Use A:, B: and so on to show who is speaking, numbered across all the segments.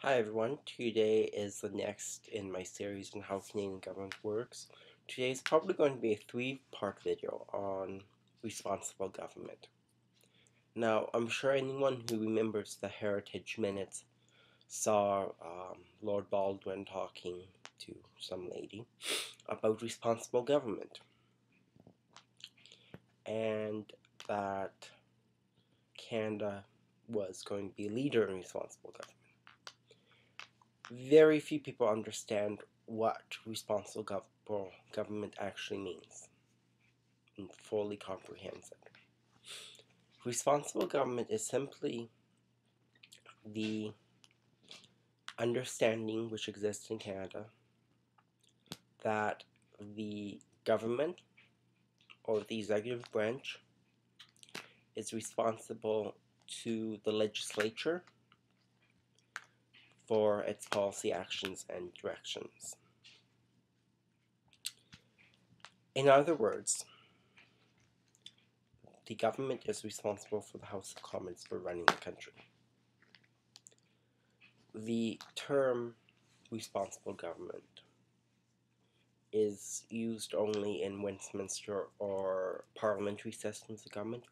A: Hi everyone, today is the next in my series on how Canadian government works. Today is probably going to be a three-part video on responsible government. Now, I'm sure anyone who remembers the Heritage Minutes saw Lord Baldwin talking to some lady about responsible government, and that Canada was going to be a leader in responsible government. Very few people understand what responsible government actually means and fully comprehends it. Responsible government is simply the understanding which exists in Canada that the government or the executive branch is responsible to the legislature for its policy actions and directions. In other words, the government is responsible for the House of Commons for running the country. The term responsible government is used only in Westminster or parliamentary systems of government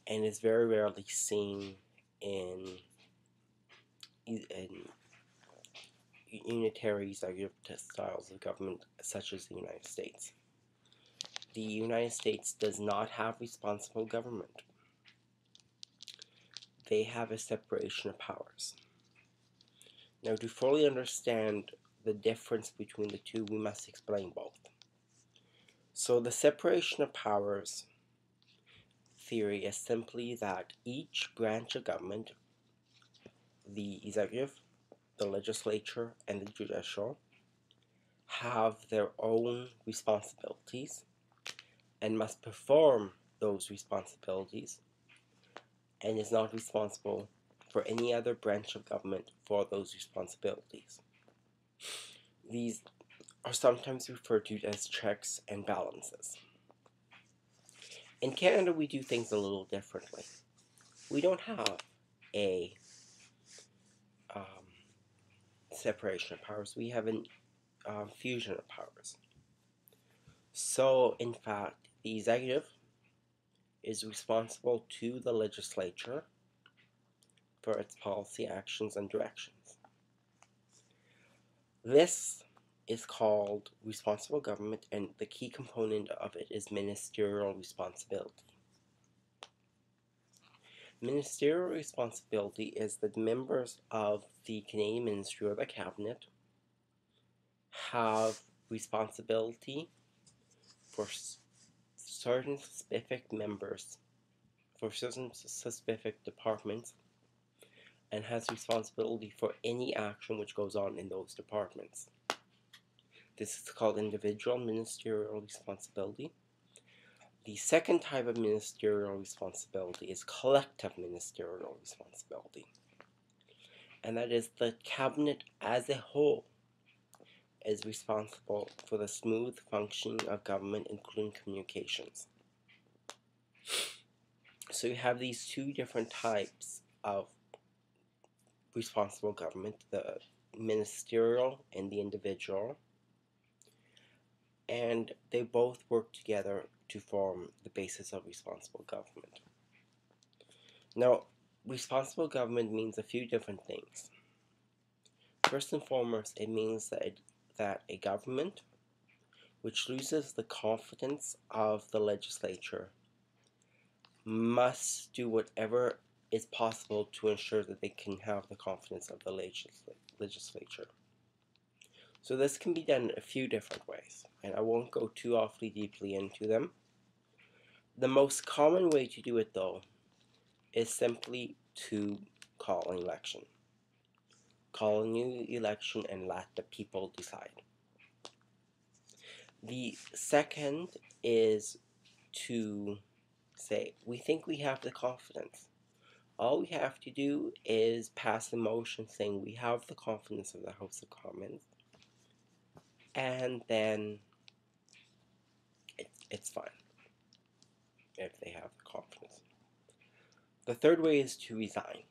A: and is very rarely seen in unitary executive styles of government such as the United States. The United States does not have responsible government. They have a separation of powers. Now, to fully understand the difference between the two, we must explain both. So the separation of powers theory is simply that each branch of government, the executive, the legislature, and the judicial, have their own responsibilities and must perform those responsibilities and is not responsible for any other branch of government for those responsibilities. These are sometimes referred to as checks and balances. In Canada, we do things a little differently. We don't have a separation of powers. We have a fusion of powers. So, in fact, the executive is responsible to the legislature for its policy actions and directions. This is called responsible government, and the key component of it is ministerial responsibility. Ministerial responsibility is that members of the Canadian Ministry or the Cabinet have responsibility for certain specific members, for certain specific departments, and has responsibility for any action which goes on in those departments. This is called individual ministerial responsibility. The second type of ministerial responsibility is collective ministerial responsibility. And that is the cabinet as a whole is responsible for the smooth functioning of government, including communications. So you have these two different types of responsible government, the ministerial and the individual, and they both work together to form the basis of responsible government. Now, responsible government means a few different things. First and foremost, it means that a government which loses the confidence of the legislature must do whatever is possible to ensure that they can have the confidence of the legislature. So this can be done a few different ways, and I won't go too awfully deeply into them. The most common way to do it, though, is simply to call an election. Call a new election and let the people decide. The second is to say, we think we have the confidence. All we have to do is pass a motion saying we have the confidence of the House of Commons, and then it's fine if they have the confidence. The third way is to resign.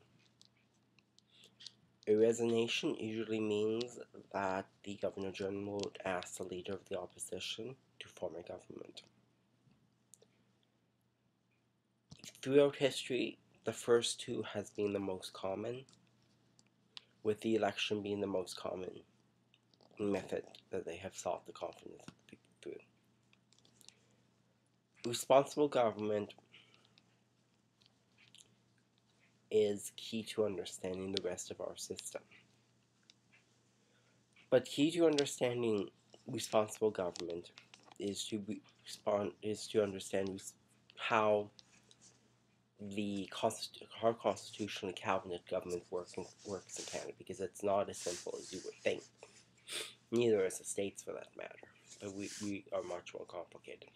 A: A resignation usually means that the Governor General would ask the leader of the opposition to form a government. Throughout history, the first two has been the most common, with the election being the most common method that they have sought the confidence of the people through. Responsible government is key to understanding the rest of our system. But key to understanding responsible government is to understand how our constitutional cabinet government works in Canada, because it's not as simple as you would think. Neither is the states, for that matter. But we are much more complicated.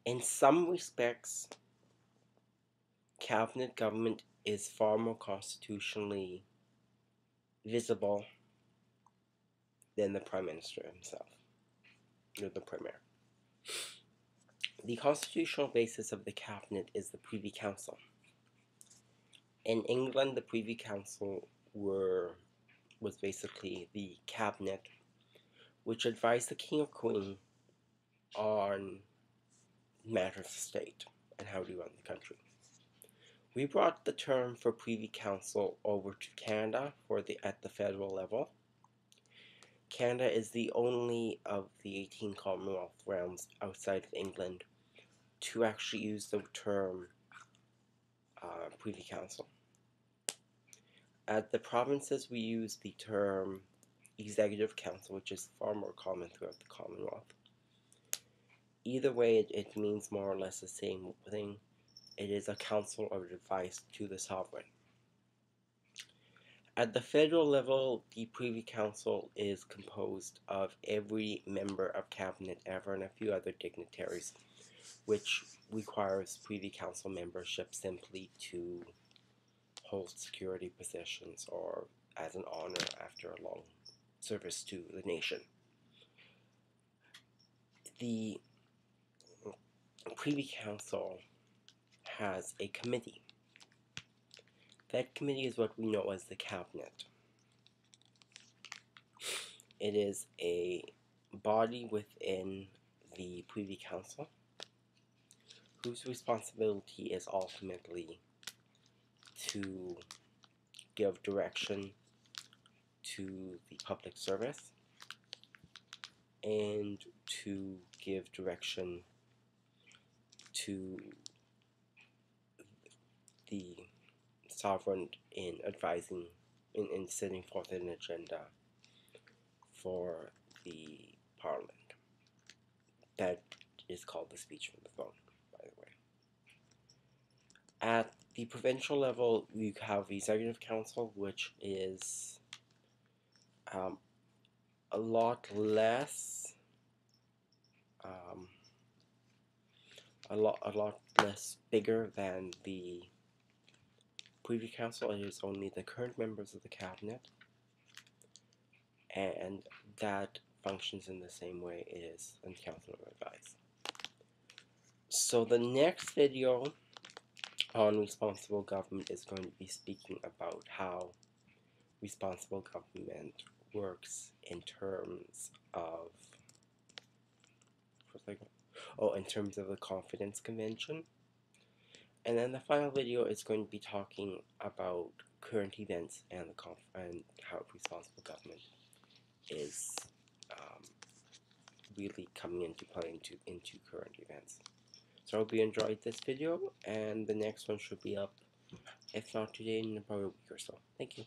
A: In some respects, cabinet government is far more constitutionally visible than the Prime Minister himself, or the Premier. The constitutional basis of the cabinet is the Privy Council. In England, the Privy Council was basically the cabinet which advised the King or Queen on matters of state and how to run the country. We brought the term for Privy Council over to Canada at the federal level. Canada is the only of the 18 Commonwealth realms outside of England to actually use the term Privy Council. At the provinces, we use the term Executive Council, which is far more common throughout the Commonwealth. Either way, it means more or less the same thing. It is a council of advice to the sovereign. At the federal level, the Privy Council is composed of every member of cabinet ever and a few other dignitaries, which requires Privy Council membership simply to hold security positions or as an honor after a long service to the nation. The Privy Council has a committee. That committee is what we know as the cabinet. It is a body within the Privy Council whose responsibility is ultimately to give direction to the public service and to give direction to the sovereign in advising, in setting forth an agenda for the Parliament. That is called the Speech from the Throne, by the way. At the provincial level, we have the Executive Council, which is a lot less bigger than the Privy Council. It is only the current members of the cabinet, and that functions in the same way it is in Council of Advice. So the next video on responsible government is going to be speaking about how responsible government works in terms of the Confidence Convention. And then the final video is going to be talking about current events and how responsible government is really coming into play into current events. So I hope you enjoyed this video, and the next one should be up, if not today, in about a week or so. Thank you.